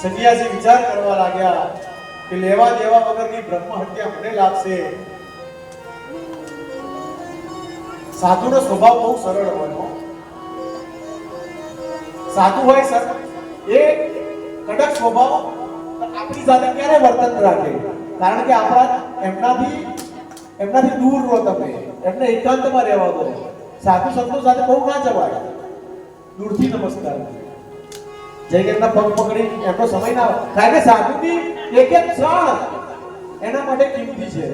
સંન્યાસી વિચાર કરવા લાગ્યા કે લેવા દેવા વગરની બ્રહ્મ હત્યા મને લાગશે. સાધુનો સ્વભાવ બહુ સરળ હોય. સાધુ હોય સર એ કડક સ્વભાવ આપણી સાથે ક્યારે વર્તન રાખે? કારણ કે આપણા એમનાથી દૂર રહો તમે, એમને એકાંતમાં રહેવા દો. સાધુ સંતો સાથે બહુ ના જવાય, દૂરથી નમસ્કાર જઈને એમના પગ પકડી એમનો સમય ના આવે. કારણ કે સાધુની એક એક ક્ષણ એના માટે કિંમતી છે.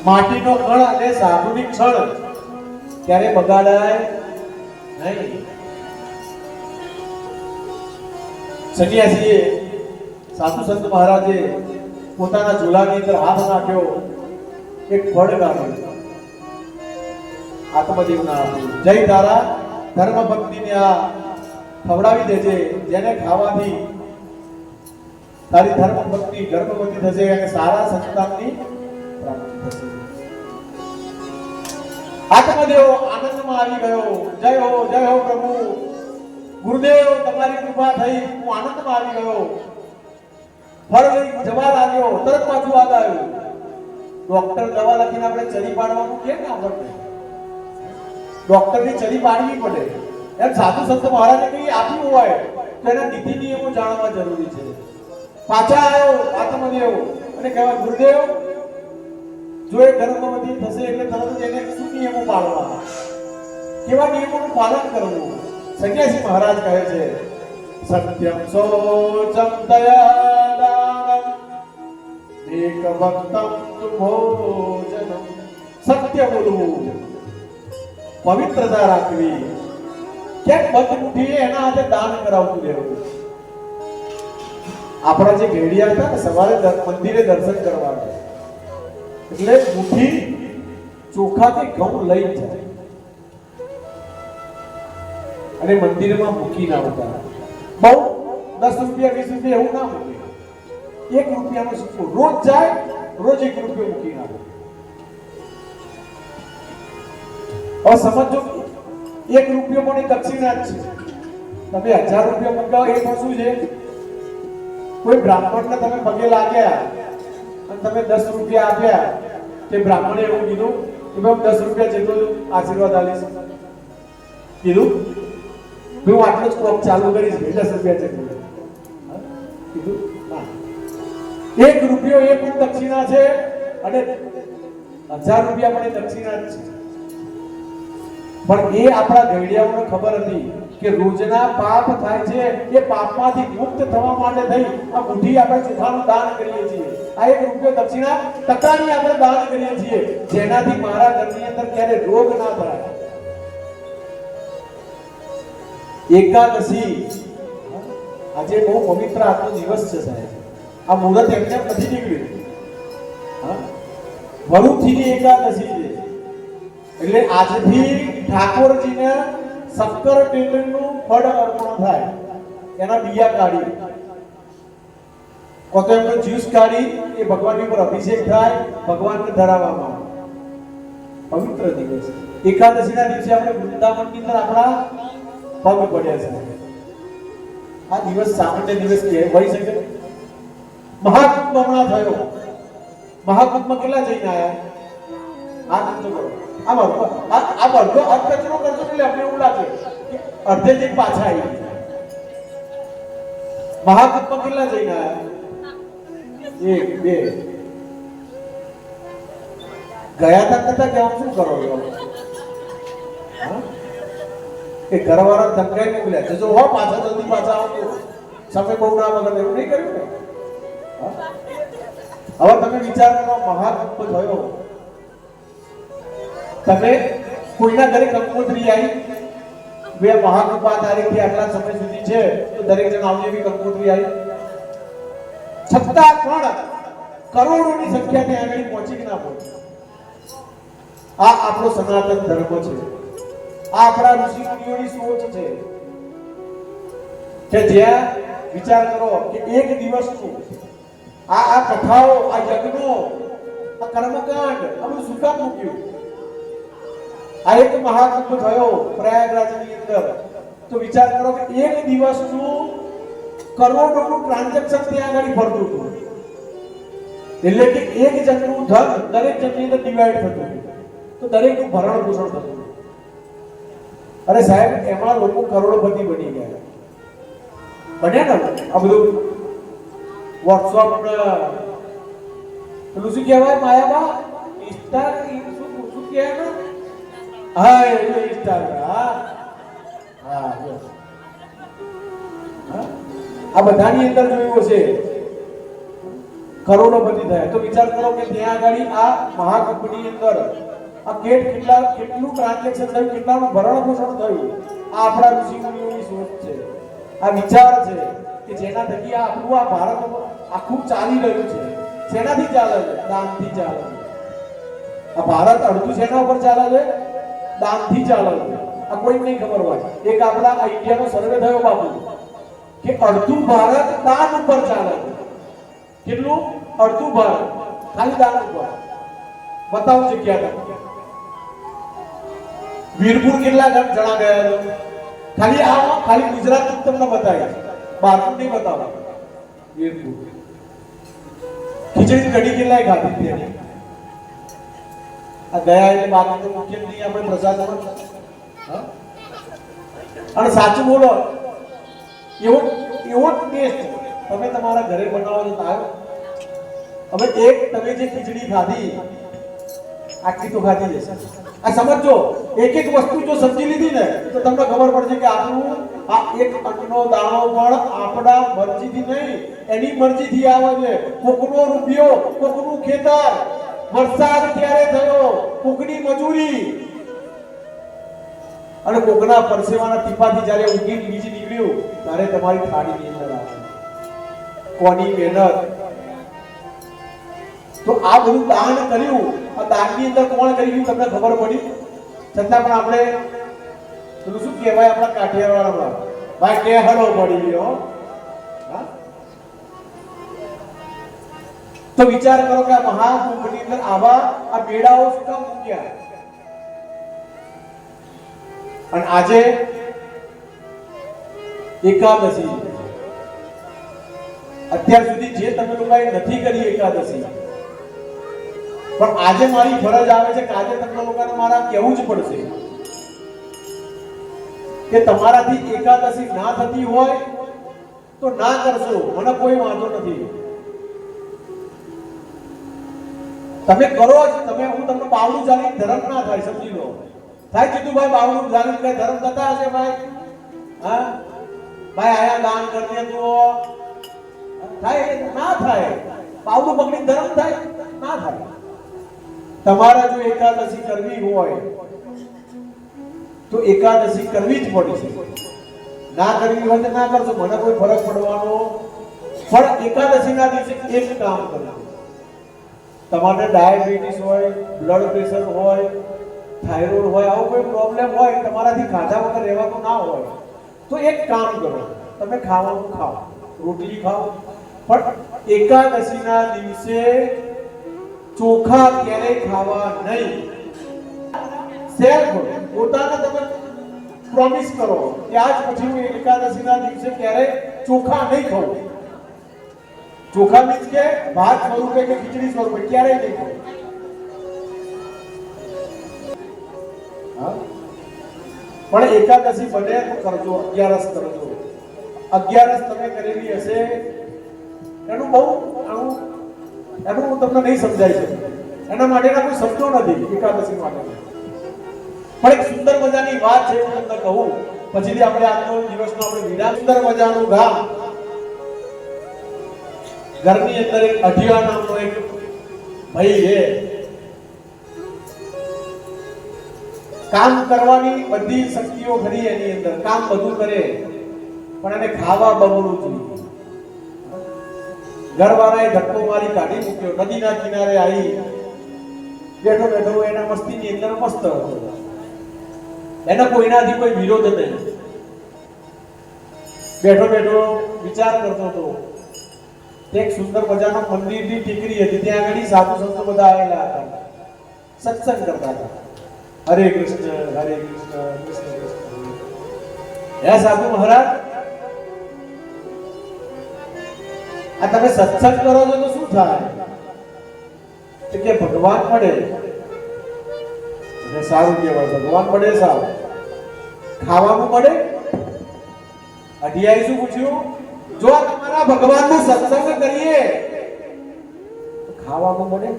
માટીનો કણ અને સાધુની ક્ષણ ક્યારે બગાડાય નહીં. સંન્યાસીએ સાધુ સંત મહારાજે પોતાના ઝોલાની અંદર હાથ નાખ્યો, એક ફળ કાઢ્યું, આત્મદેવના આપ્યું. જય તારા ધર્મ ભક્તિને આ ખવડાવી દેજે, જેને ખાવાથી તારી ધર્મ ભક્તિ ગર્ભવતી થશે અને સારા સંતાનની પ્રાપ્તિ થશે. આત્મદેવ આનંદમાં આવી ગયો. જય હો પ્રભુ, ગુરુદેવ તમારી કૃપા થઈ, હું આનંદમાં આવી ગયો. ફળ લઈ જવા લાગ્યો, તરત પાછું યાદ આવ્યું, ડોક્ટર દવા લખીને આપણે ચરી પાડવાનું કેમ ના પડે? ડોક્ટરની ચરી પાડવી પડે. એમ સાધુ સંત મહારાજે કઈ આપ્યું હોય તો એના નીતિ નિયમો જાણવા જરૂરી છે. પાછા આવ્યો આત્મદેવ અને કહેવાય, ગુરુદેવ જો એ ગર્ભવતી થશે એટલે તરત જ એને શું નિયમો પાળવા, કેવા નિયમોનું પાલન કરવું? સંન્યાસી મહારાજ કહે છે, સત્યમ સોચમ દયાદાનમ એક ભક્તમ તુ ભોજનમ. સત્ય બોલવું, પવિત્રતા રાખવી, ક્યાંક બંધ મુઠ્ઠીએ એના હાથે દાન કરાવતું રહેવું. આપણા જે ઘેડિયા હતા ને, સવારે મંદિરે દર્શન કરવા એટલે મુઠ્ઠી ચોખાથી ઘઉં લઈ જાય અને મંદિરમાં મૂકી ના આવતા. બહુ 10 રૂપિયા 20 રૂપિયા એવું ના મૂકે, 1 રૂપિયાનો સિક્કો રોજ જાય, રોજ 1 રૂપિયો મૂકી નાખે. હવે સમજો, 1 રૂપિયો પણ એ દક્ષિણા જ છે. તમે 1000 રૂપિયા મૂકાવો એ પણ શું છે? કોઈ બ્રાહ્મણને તમે પગે લાગ્યા અને તમે 10 રૂપિયા આપ્યા, તે બ્રાહ્મણે એવું કીધું કે ભાઈ 10 રૂપિયા જેટલો આશીર્વાદ આલીશ. કીધું હું આટલો જ કોક ચાલુ કરીશ, 10 રૂપિયા જેટલું કીધું. 1 રૂપિયો એ પણ દક્ષિણા છે અને 1000 રૂપિયા પણ દક્ષિણા જ છે. પણ એ આપણા ગઈડિયાઓને ખબર હતી કે રોજના પાપ થાય છે, એ પાપમાંથી મુક્ત થવા માટે થઈ આ મુઠ્ઠી આપણે ચોખાનું દાન કરીએ છીએ. આ 1 રૂપિયો દક્ષિણા ટકાની આપણે દાન કરીએ છીએ, જેનાથી મારા ઘરની અંદર ક્યારે રોગ ના થાય. એકાદશી આજે બહુ પવિત્ર આજનો દિવસ છે સાહેબ. આ મુહૂર્ત એમને નથી નીકળ્યું. વરુથીની એકાદશી છે એટલે આજથી ઠાકોરજીને શક્કર ટેટનું ફળ અર્પણ થાય. એના બિયા કાઢી તો એમનો જ્યુસ કાઢી એ ભગવાનની ઉપર અભિષેક થાય, ભગવાનને ધરાવવામાં પવિત્ર દિવસ. એકાદશીના દિવસે આપણે વૃંદાવનની અંદર આપણા પગ પડ્યા છે. આ દિવસ સામાન્ય દિવસ કહેવાય શકે? મહાકુંભ હમણાં થયો. મહાકુંભમાં કેટલા જઈને આવ્યા? આ નંતો કરો આ વર્ગો અર્થકચરો કરજો એટલે આપણે એવું લાગે કે અડધે જઈને પાછા આવી. મહાકુંભમાં કેટલા જઈને આવ્યા? 1 2 ગયા તા કરતા કે શું કરો એ ઘરવાળા ધમકાઈ મોકલ્યા છે, જો હો પાછા જલ્દી પાછા આવો, સમય બહુ ના વગર એવું નહીં કર્યું ને. હવે તમે વિચાર કરો, મહાકુંભ થયો, તમે કોઈના ઘરે કંકોત્રી આવી, બે મહાકુંભ આ તારીખથી આટલા સમય સુધી છે તો દરેક જણ આવજે એવી કંકોત્રી આવી, છતાં પણ કરોડોની સંખ્યાને આગળ પહોંચી ના પહોંચી. આ આપણો સનાતન ધર્મ છે. આ આપણા ઋષિ મુનિઓની સોચ છે કે જ્યાં વિચાર કરો કે એક દિવસનું આ કથાઓ, આ યજ્ઞો, આ કર્મકાંડ આપણે શું કામ મૂક્યું? આ એક મહાકુંભ થયો પ્રયાગરાજની અંદર તો વિચાર કરો કે એક દિવસનું કરોડોનું ટ્રાન્ઝેક્શન ત્યાં આગળ ફરતું હતું. એટલે કે એક જણનું ધન દરેક જણની અંદર ડિવાઈડ થતું હતું, તો દરેકનું ભરણ પોષણ થતું હતું. અરે સાહેબ, એમાં લોકો કરોડપતિ બની ગયા. બન્યા ને આ બધું વોટ્સઅપ પેલું શું કહેવાય માયાબા, ઇન્સ્ટા શું કહેવાય ને, હા એ ઇન્સ્ટાગ્રામ, હા આ બધાની અંદર જોયું હશે કરોડોપતિ થયા. તો વિચાર કરો કે ત્યાં આગળ આ મહાકંપની અંદર આ કેટલું ટ્રાન્ઝેક્શન થયું, કેટલાનું ભરણ પોષણ થયું. આ આપણા ઋષિ મુનિઓની સોચ છે, આ વિચાર છે કે જેના થકી આ આપણું આ ભારત આખું ચાલી રહ્યું છે. શેનાથી ચાલે છે? દાનથી ચાલે છે. આ ભારત અડધું શેના ઉપર ચાલે છે? દાનથી ચાલે છે. આ કોઈ નહીં ખબર હોય. એક આપણા આ ઇન્ડિયાનો સર્વે થયો બાપુ કે અડધું ભારત દાન ઉપર ચાલે છે. કેટલું? અડધું ભારત ખાલી દાન ઉપર. બતાવો જગ્યા તમે. વીરપુર કેટલા જણા ગયા છે? ખાલી ગુજરાત તમને બતાવ્યા, બહારનું નહીં બતાવો. વીરપુર ખીચડી કઢી કેટલાય ખાધી તેની આ ગયા એટલે બાકી તો મુખ્ય નહીં આપણે પ્રસાદમાં. અને સાચું બોલો, એવો ટેસ્ટ તમે તમારા ઘરે બનાવો છો તારો. હવે તમે જે ખીચડી ખાધી આટલી તો ખાધી જશે. આ સમજો, એક વસ્તુ જો સમજી લીધી ને તો તમને ખબર પડશે કે આપણું આ એક અન્નનો દાણો પણ આપણા મરજીથી નહીં, એની મરજીથી આવે છે. કોકનો રૂપિયો, કોકનું ખેતર, વરસાદ ક્યારે થયો, કોકની મજૂરી અને કોકના પરસેવાના ટીપાથી જ્યારે ઉગી બીજ નીકળ્યું ત્યારે તમારી થાળીની અંદર આવે. કોની મહેનત. તો આ બધું દાન કર્યું. આ દાનની અંદર કોણ કર્યું તમને ખબર પડી? છતાં પણ આપણે પેલું શું કહેવાય આપણા કાઠિયાવાડમાં, ભાઈ કેહડો પડી ગયો. તો વિચાર કરો કે આ મહાકુંભની અંદર આવા આ મેળાઓ શું કામ મૂક્યા? અને આજે એકાદશી, અત્યાર સુધી જે તમે લોકોએ નથી કરી એકાદશી, પણ આજે મારી ફરજ આવે છે કે આજે તમને લોકોને મારા કહેવું જ પડશે કે તમારાથી એકાદશી ના થતી હોય તો ના કરશો, મને કોઈ વાંધો નથી. તમે કરો જ. હું તમને બાવડું ચાલી ધર્મ ના થાય, સમજી લો. થાય જીતુભાઈ બાવડું ચાલી કઈ ધર્મ થતા હશે ભાઈ? હા ભાઈ આયા દાન કરી દે તો થાય? ના થાય. બાવડું પકડી ધર્મ થાય? ના થાય. તમારે જો એકાદશી કરવી હોય તો એકાદશી કરવી જ પડશે. ના કરવી હોય તો ના કરશો, મને કોઈ ફરક પડવાનો. પણ એકાદશીના દિવસે એક કામ કરજો. તમારે ડાયાબિટીસ હોય, બ્લડ પ્રેશર હોય, થાઇરોઇડ હોય, આવો કોઈ પ્રોબ્લેમ હોય, તમારાથી ખાધા વગર રહેવાનું ના હોય તો એક કામ કરો, તમે ખાવાનું ખાઓ, રોટલી ખાઓ, પણ એકાદશીના દિવસે ચોખા ક્યારેય ખાવા નહીં. સેલ્ફ પોતાને તમે પ્રોમિસ કરો કે આજ પછી હું એકાદશીના દિવસે ક્યારેય ચોખા નહીં ખાઉં. ચોખા મીન્સ કે ભાત સ્વરૂપે કે ખીચડી સ્વરૂપે ક્યારેય નહીં ખાઉં. પણ એકાદશી બને તો કરજો, 11 કરજો. 11 તમે કરેલી હશે એનું તમને નહીં સમજાય છે. એના માટેના કોઈ શબ્દો નથી એકાદશી માટે. પણ એક સુંદર મજાની વાત છે, હું તમને કહું પછીથી આપણે આજનો દિવસનો આપણે વિરામ. સુંદર મજાનું ગામ, ઘરની અંદર એક અઢિયા નામનો એક ભાઈ છે. કામ કરવાની બધી શક્તિઓ ખરી એની અંદર, કામ બધું કરે, પણ એને ખાવા બમણું જોઈએ. ઘરવાળાએ ધક્કો મારી કાઢી મૂક્યો. નદીના કિનારે આવી બેઠો બેઠો એના મસ્તીની અંદર મસ્ત હતો. એને કોઈનાથી કોઈ વિરોધ નહીં. બેઠો બેઠો વિચાર કરતો હતો. એક સુંદર મજાનો મંદિરની ટીકરી હતી, ત્યાં આગળ સાધુ સંતો બધા આવેલા હતા, સત્સંગ કરતા હતા. હરે કૃષ્ણ હરે કૃષ્ણ કૃષ્ણ કૃષ્ણ. હે સાધુ મહારાજ, આ તમે સત્સંગ કરો છો તો શું થાય? કે ભગવાન મળે એટલે સારું કહેવાય. ભગવાન મળે સારું. ખાવાનું મળે? અઢિયાએ શું પૂછ્યું? જો તમારા ભગવાનનો સત્સંગ કરીએ તો ખાવાનું મળે?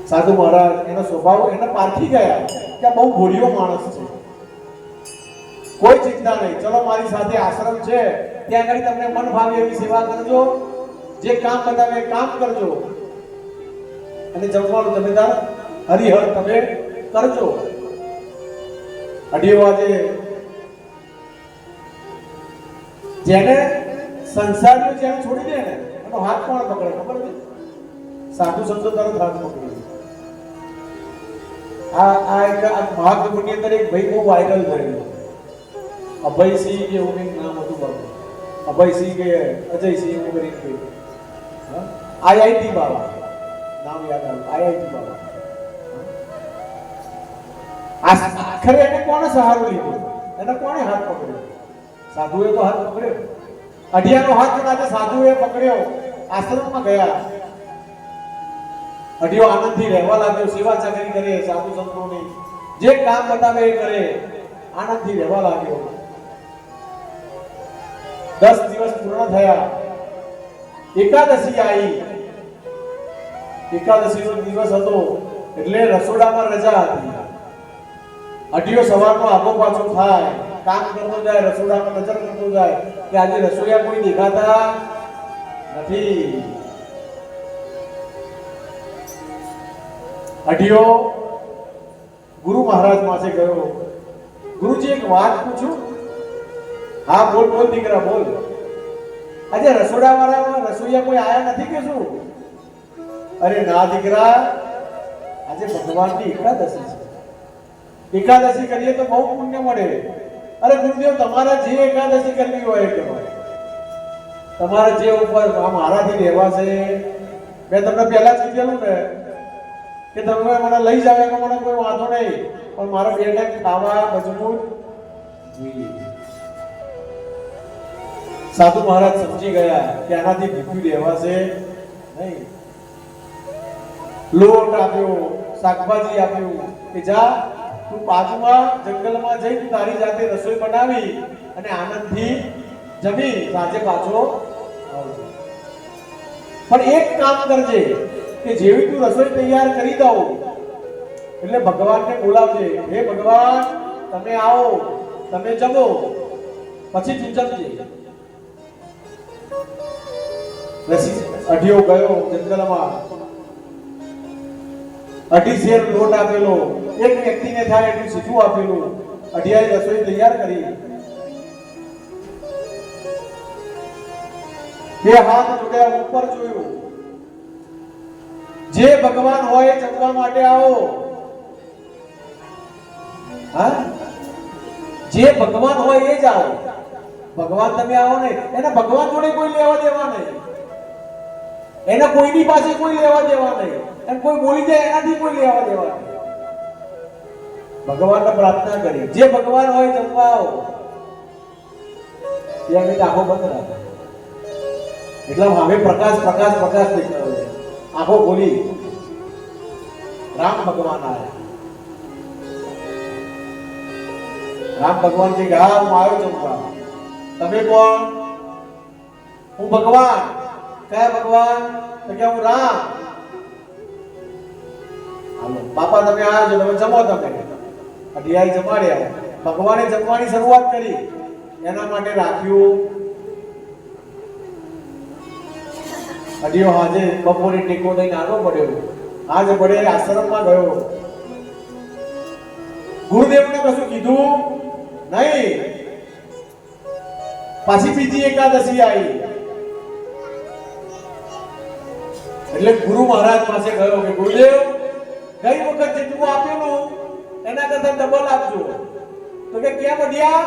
સાધુ મહારાજ એનો સ્વભાવ એને પારખી ગયા કે બહુ ભોળિયો માણસ છે, કોઈ ચિંતા નહીં, ચલો મારી સાથે આશ્રમ છે, ત્યાં આગળ તમને મન ભાવે એવી સેવા કરજો, જે કામ બતાવે એ કામ કરજો, અને જમવાનું તમે તાર હરિહર તમે કરજો. અઢીઓ આજે જેને સંસારનું જેને છોડી દે ને એનો હાથ કોણ પકડે ખબર છે? સાધુ સંતો તરત હાથ પકડે. એક મહાગુની અંદર એક ભાઈ બહુ વાયરલ થયેલો, અભયસિંહ કે એવું કંઈક નામ હતું બાબુ, અભયસિંહ કે અજયસિંહ એવું કરીને આઈઆઈટી બાબા નામ યાદ આવ્યું, આઈઆઈટી બાબા. આખરે એને કોણે સહારો લીધો? એને કોણે હાથ પકડ્યો? સાધુએ તો હાથ પકડ્યો. અઢિયાનો હાથ આજે સાધુએ પકડ્યો. આશ્રમમાં ગયા. અઢિયો આનંદથી રહેવા લાગ્યો, સેવા ચાકરી કરે, સાધુ સંતોની જે કામ બતાવે એ કરે, આનંદથી રહેવા લાગ્યો. 10 દિવસ પૂર્ણ થયા. એકાદશી આવી. એકાદશીનો દિવસ હતો એટલે રસોડામાં રજા હતી. અઢિયો સવારનો આગો પાછો થાય, કામ કરતો જાય, રસોડામાં નજર કરતો જાય કે આજે રસોઈયા કોઈ દેખાતા નથી. અઢિયો ગુરુ મહારાજ પાસે ગયો. ગુરુજી એક વાત પૂછું? હા બોલ બોલ દીકરા બોલ. આજે રસોડા વાળા રસોઈયા કોઈ આયા નથી કે શું? અરે ના દીકરા, આજે ભગવાનની એકાદશી છે, એકાદશી કરીએ તો બહુ પુણ્ય મળે. અરે ગુરુદેવ તમારે જે એકાદશી કરવી હોય એ કરો, તમારે જે ઉપર મારાથી રહેવાશે. મેં તમને પહેલા જ કીધેલું ને કે તમે મને લઈ જાવ એનો મને કોઈ વાંધો નહીં, પણ મારા 2 ટાઈમ ખાવા મજબૂત જોઈએ. સાધુ મહારાજ સમજી ગયા કે આનાથી ભૂખ્યું રહેવાશે નહીં. લોટ આપ્યો, શાકભાજી આપ્યું કે જા તું બાજુમાં જંગલમાં જઈ તું તારી જાતે રસોઈ બનાવી અને આનંદથી જમી સાંજે પાછો આવજો. પણ એક કામ કરજે કે જેવી તું રસોઈ તૈયાર કરી દઉં એટલે ભગવાનને બોલાવજે, હે ભગવાન તમે આવો, તમે જમો, પછી તું જમજે. અઢિયો ગયો જંગલમાં. 2.5 શેર લોટ આપેલો, એક વ્યક્તિને થાય એટલું સીધું આપેલું. અઢિયાએ રસોઈ તૈયાર કરી. 2 હાથ જોડ્યા, ઉપર જોયું. જે ભગવાન હોય જમવા માટે આવો. હા, જે ભગવાન હોય એ જ આવો. ભગવાન તમે આવો ને, એને ભગવાન જોડે કોઈ લેવા દેવા નહીં, એને કોઈની પાસે કોઈ લેવા દેવા નહીં, એમ કોઈ બોલી જાય એનાથી કોઈ લેવા દેવા નહીં. ભગવાનને પ્રાર્થના કરી જે ભગવાન હોય જમવા આવો. ત્યાં મેં આંખો બંધ રાખે એટલે હવે પ્રકાશ પ્રકાશ પ્રકાશ દેખાયો છે. આંખો ખોલી, રામ ભગવાન આવ્યા. રામ ભગવાન કે હા હું આવ્યો જમવા. તમે કોણ? હું ભગવાન. કયા ભગવાન? તો કે હું રામ. હાલો બાપા તમે આવ્યા છો, તમે જમો. તમે અઢિયાઈ જમાડ્યા. ભગવાને જમવાની શરૂઆત કરી, એના માટે રાખ્યું. અઢિયો હાજે બપોરે ટેકો દઈને આગો પડ્યો. આજ પડે આશ્રમમાં ગયો. ગુરુદેવને કશું કીધું નહીં. પાછી બીજી એકાદશી આવી એટલે ગુરુ મહારાજ પાસે ગયો કે ગુરુદેવ ગઈ વખત જેટલું આપેલું એના કરતા ડબલ આપજો. તો કે કેમ અઢિયા?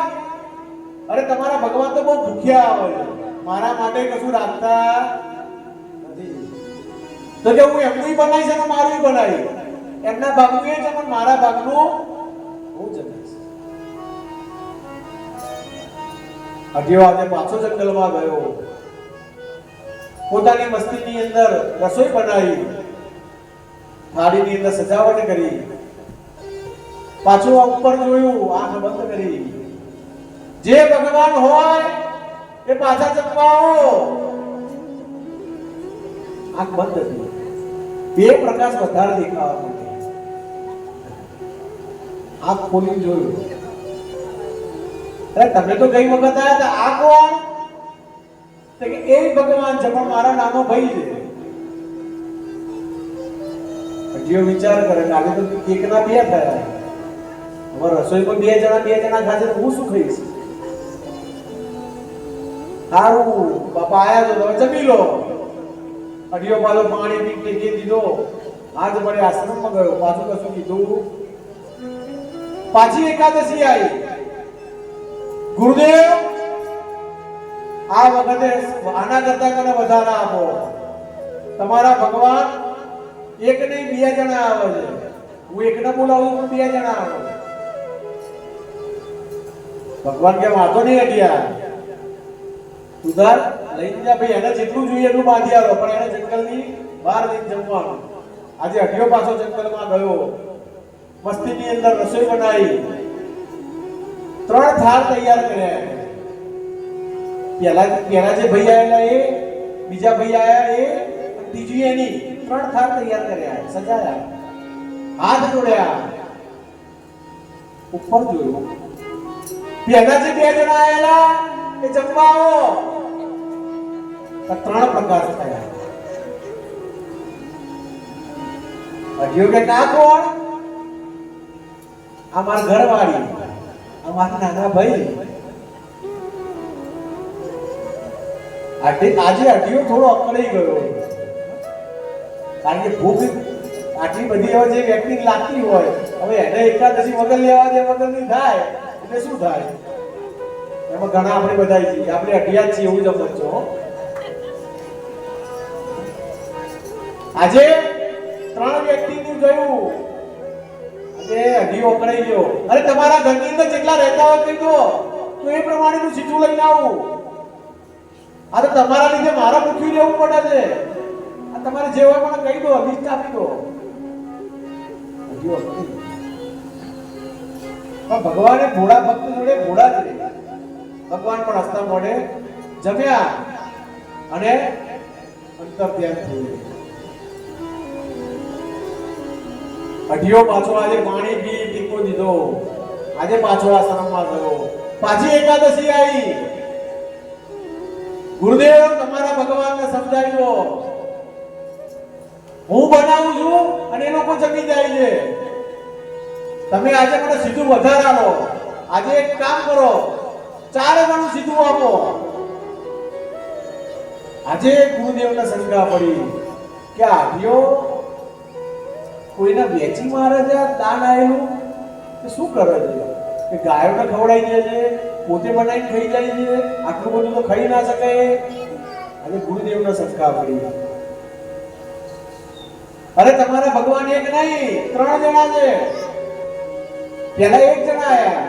અરે તમારા ભગવાન તો બહુ ભૂખ્યા આવે, મારા માટે કશું રાખતા નથી. તો કે હું એમનું બનાવીશ અને મારું બનાવી, એમના ભાગનું એ છે પણ મારા ભાગનું હું જમીશ. અઢિયો આજે પાછો જંગલમાં ગયો, પોતાની મસ્તીની અંદર રસોઈ બનાવી, થાળીની અંદર સજાવટ કરી, પાછું ઉપર જોયું, આંખ બંધ કરી. જે ભગવાન હોય એ પાછા જમવા આવો. આંખ બંધ હતી, બે પ્રકાશ વધારે દેખાવા માંડ્યા. આંખ ખોલી જોયું, અરે તમે તો ગઈ વખત આયા હતા, આ કોણ? તો કે એ ભગવાન છે, પણ મારા નાનો ભાઈ છે. હજીઓ વિચાર કરે કે આજે તો એકના બે થયા, હવે રસોઈમાં બે જણા ખાશે તો હું શું ખાઈશ? સારું બાપા આયા તો તમે જમી લો. અઢિયો પાલો પાણી પી ટેકી દીધો, આજ મળે આશ્રમમાં ગયો, પાછું કશું કીધું. પાછી એકાદશી આવી. ગુરુદેવ આ વખતે આના કરતા મને વધારે આપો. તમારા ભગવાન એક નહીં બે જણા આવે છે, હું એકને બોલાવું પણ બે જણા આવે. ભગવાન કે વાંધો નહીં અઢિયા, સુધાર લઈને જા ભાઈ, એને જેટલું જોઈએ એટલું બાંધી આવો, પણ એને જંગલની બહાર લઈને જમવાનું. આજે અઢિયો પાછો જંગલમાં ગયો, મસ્તીની અંદર રસોઈ બનાવી, 3 થાળ તૈયાર કર્યા. પહેલા જે ભાઈ આયેલા એ, બીજા ભાઈ આયા એ, ત્રીજી એની, 3 થાળ તૈયાર કર્યા, સજાયા, હાથ જોડ્યા, ઉપર જોયું. પહેલા જે 2 જણા આયેલા એ જમવા આવો. 3 પ્રકાર થયા. અઢિયો કે ના કોણ? આ મારા ઘરવાળી, આ મારા નાના ભાઈ. આજે અઢિયો થોડો અકળાઈ ગયો, કારણ કે ભૂખ આટલી બધી હવે જે વ્યક્તિ લાગતી હોય, હવે એને એકાદશી વગર લેવા દે વગરની થાય એટલે શું થાય? એમાં ઘણા આપણે બધા છીએ, આપણે અઢિયા છીએ એવું જ સમજો. આજે 3 વ્યક્તિનું જોયું, આજે અઢિયો અકળાઈ ગયો. અરે તમારા ઘરની અંદર જેટલા રહેતા હોય કહી દો, તો એ પ્રમાણેનું સીધું લઈને આવું. આ તો તમારા લીધે મારા ભૂખ્યું રહેવું પડે છે. આ તમારે જે હોય મને કહી દો, લિસ્ટ આપી દો. પણ ભગવાને ભોળા ભક્ત જોડે ભોળા જ રહે. ભગવાન પણ હસતા મોઢે જમ્યા અને અંતર ધ્યાન થયું. અઢિયો પાછો આજે પાણી પી ટીકો દીધો, આજે પાછો આશ્રમમાં ગયો. પાછી એકાદશી આવી. ગુરુદેવ તમારા ભગવાનને સમજાવી દો, હું બનાવું છું અને એ લોકો જમી જાય છે. તમે આજે મને સીધું વધારે આપો. આજે એક કામ કરો, 4 ગણું સીધું આપો. આજે ગુરુદેવને શંકા પડી કે આઢિયો કોઈને વેચી મારે છે, દાન આવેલું કે શું કરે છે? કે ગાયોને ખવડાવી દે છે, પોતે બનાવીને ખાઈ જાય છે, આટલું બધું તો ખાઈ ના શકે. અને ગુરુદેવને શંકા પડી. અરે તમારા ભગવાન એક નહીં 3 જણા છે. પહેલા 1 જણા આયા,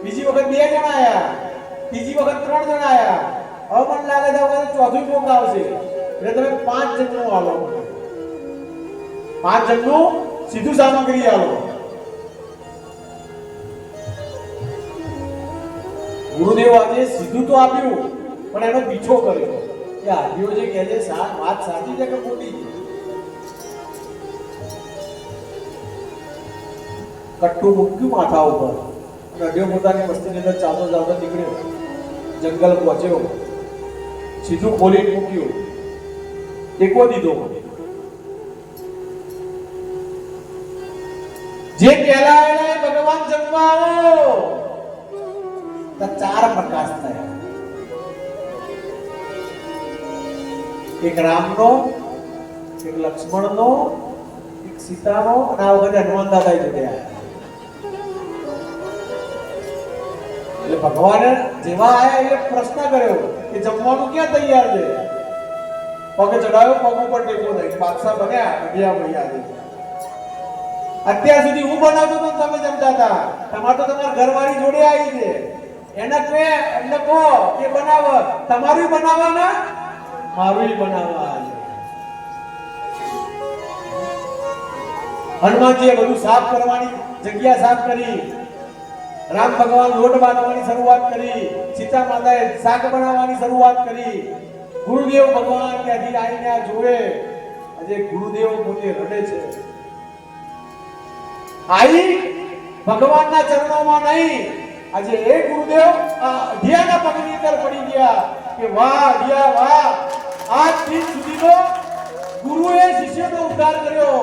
બીજી વખત 2 જણા આયા, ત્રીજી વખત 3 જણા આયા. હવે મને લાગે છે હવે ચોથું કોક આવશે, એટલે તમે 5 જણનું આલો. 5 જણનું સીધું સામગ્રી આલો. ગુરુદેવ આજે સીધું તો આપ્યું, પણ એનો પીછો કર્યો કે આઢિયો જે કહે છે વાત સાચી છે કે ખોટી છે. કટ્ટું મૂક્યું માથા ઉપર, અને અઢિયો પોતાની મસ્તીની અંદર ચાલતો ચાલતો નીકળ્યો, જંગલ પહોંચ્યો, સીધું ખોલીને મૂક્યું, ટેકો દીધો. જે પહેલા આવેલા ભગવાન જમવા આવો. 4 પ્રકાશ થયા. એક રામનો, એક લક્ષ્મણનો, એક સીતાનો, અને આ વખતે હનુમાન દાદા જોડ્યા. એટલે ભગવાને જેવા આયા એટલે પ્રશ્ન કર્યો કે જમવાનું ક્યાં તૈયાર છે? પગે ચડાવ્યો, પગ ઉપર ટેકો નહીં, બાદશાહ બન્યા અઢિયા ભૈયા. અત્યાર સુધી હું બનાવતો તો તમે જમતા હતા, તમારે તો તમારા ઘરવાળી જોડે આવી છે એને કે એમને કહો કે બનાવ, તમારું બનાવવાના મારું બનાવવા. હનુમાનજીએ બધું સાફ કરવાની જગ્યા સાફ કરી, રામ ભગવાન લોટ બાંધવાની શરૂઆત કરી, સીતા માતાએ શાક બનાવવાની શરૂઆત કરી. ગુરુદેવ ભગવાન ત્યાંથી આવીને આ જોવે, આજે ગુરુદેવ પોતે રડે છે. આઈ ભગવાનના ચરણોમાં નહીં, આજે એ ગુરુદેવ આ અઢિયાના પગની અંદર પડી ગયા કે વાહ અઢિયા વાહ, આજ દિન સુધીનો ગુરુએ શિષ્યનો ઉદ્ધાર કર્યો,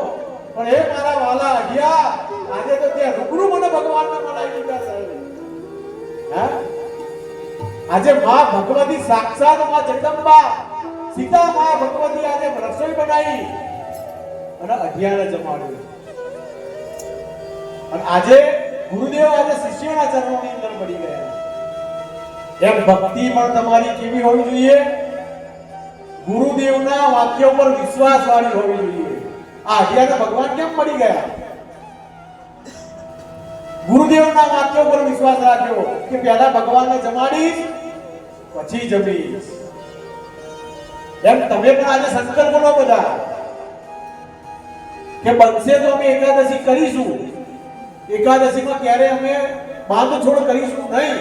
પણ હે મારા વાલા અઢિયા, આજે તો ત્યાં રૂબરૂ મને ભગવાનના મનાઈ દીધા સાહેબ. હા, આજે માં ભગવતી સાક્ષાત માં જગદંબા સીતા માં ભગવતી આજે રસોઈ બનાવી અને અઢિયાને જમાડ્યું. અને આજે ગુરુદેવ આજે શિષ્યોના ચરણોની અંદર પડી ગયા. એમ ભક્તિ પણ તમારી કેવી હોવી જોઈએ? ગુરુદેવના વાક્ય ઉપર વિશ્વાસ વાળી હોવી જોઈએ. આ અઢિયાને ભગવાન કેમ પડી ગયા? ગુરુદેવના વાક્ય ઉપર વિશ્વાસ રાખ્યો કે પહેલા ભગવાનને જમાડીશ પછી જમીશ. એમ તમે પણ આજે સંકલ્પ લો બધા કે બનશે તો અમે એકાદશી કરીશું, એકાદશીમાં ક્યારે અમે બાંધછોડ કરીશું નહીં.